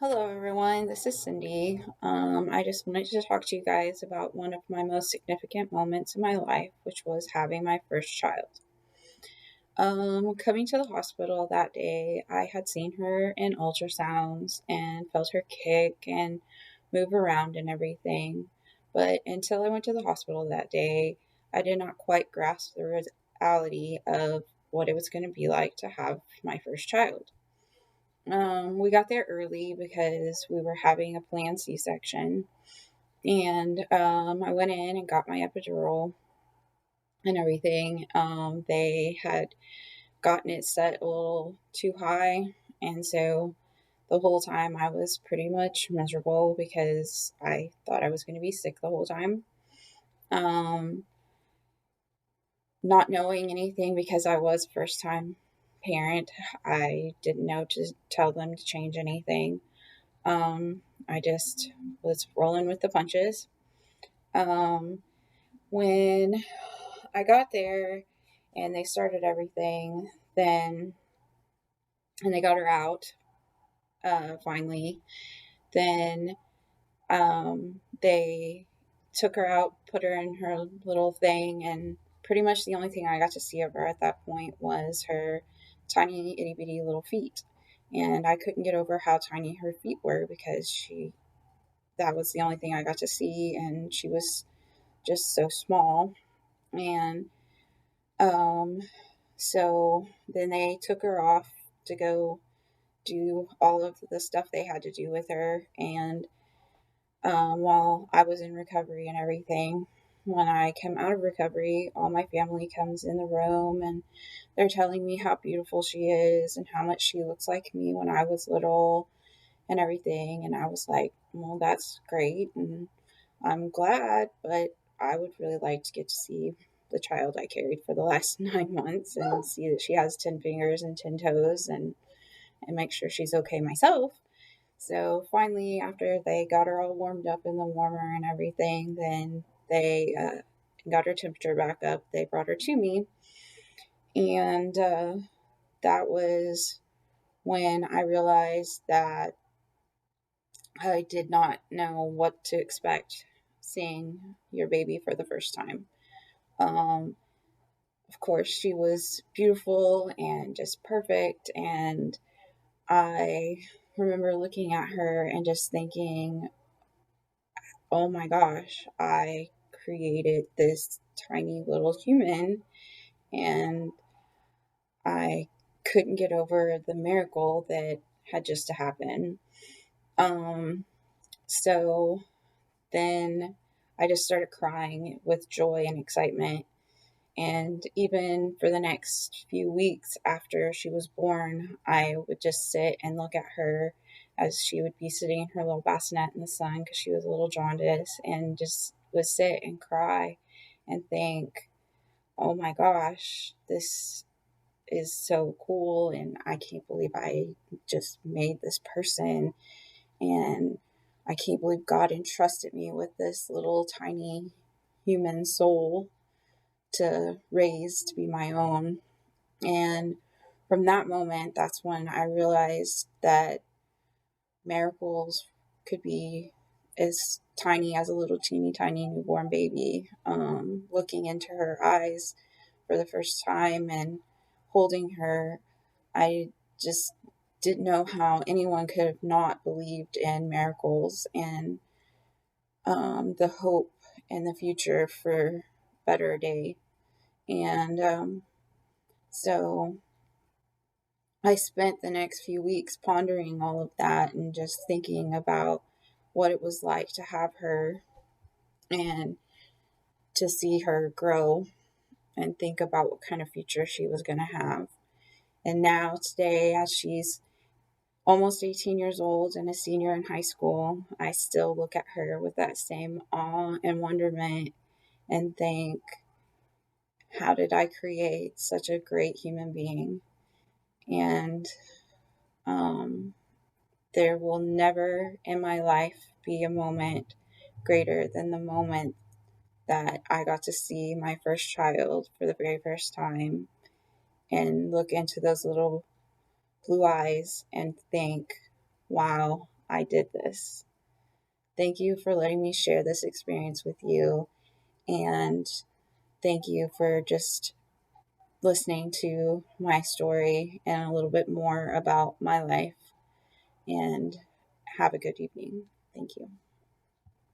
Hello, everyone. This is Cindy. I just wanted to talk to you guys about one of my most significant moments in my life, which was having my first child. Coming to the hospital that day, I had seen her in ultrasounds and felt her kick and move around and everything. But until I went to the hospital that day, I did not quite grasp the reality of what it was going to be like to have my first child. We got there early because we were having a planned C-section, and I went in and got my epidural and everything. They had gotten it set a little too high, and so the whole time I was pretty much miserable because I thought I was going to be sick the whole time. Um, Not knowing anything because I was first time parent, I didn't know to tell them to change anything. I just was rolling with the punches. Um, when I got there and they started everything, then and they got her out finally. Then they took her out, put her in her little thing, and pretty much the only thing I got to see of her at that point was her tiny itty bitty little feet. And I couldn't get over how tiny her feet were because that was the only thing I got to see, and she was just so small. And um, so then they took her off to go do all of the stuff they had to do with her. And while I was in recovery and everything, when I came out of recovery, all my family comes in the room and they're telling me how beautiful she is and how much she looks like me when I was little and everything. And I was like, well, that's great. And I'm glad, but I would really like to get to see the child I carried for the last 9 months and see that she has 10 fingers and 10 toes and make sure she's okay myself. So finally, after they got her all warmed up in the warmer and everything, then they got her temperature back up. They brought her to me, and that was when I realized that I did not know what to expect seeing your baby for the first time. Um, of course, she was beautiful and just perfect. And I remember looking at her and just thinking, oh my gosh, I created this tiny little human and I couldn't get over the miracle that had just to happen. Um, so then I just started crying with joy and excitement. And even for the next few weeks after she was born, I would just sit and look at her as she would be sitting in her little bassinet in the sun because she was a little jaundiced, and just would sit and cry and think, oh my gosh, this is so cool. And I can't believe I just made this person. And I can't believe God entrusted me with this little tiny human soul to raise to be my own. And from that moment, that's when I realized that miracles could be as tiny as a little teeny tiny newborn baby. Looking into her eyes for the first time and holding her, I just didn't know how anyone could have not believed in miracles and the hope in the future for better day. And so I spent the next few weeks pondering all of that and just thinking about what it was like to have her and to see her grow and think about what kind of future she was going to have. And now, today, as she's almost 18 years old and a senior in high school, I still look at her with that same awe and wonderment and think, how did I create such a great human being? And um, there will never in my life be a moment greater than the moment that I got to see my first child for the very first time and look into those little blue eyes and think, wow, I did this. Thank you for letting me share this experience with you. And thank you for just listening to my story and a little bit more about my life. And have a good evening. Thank you.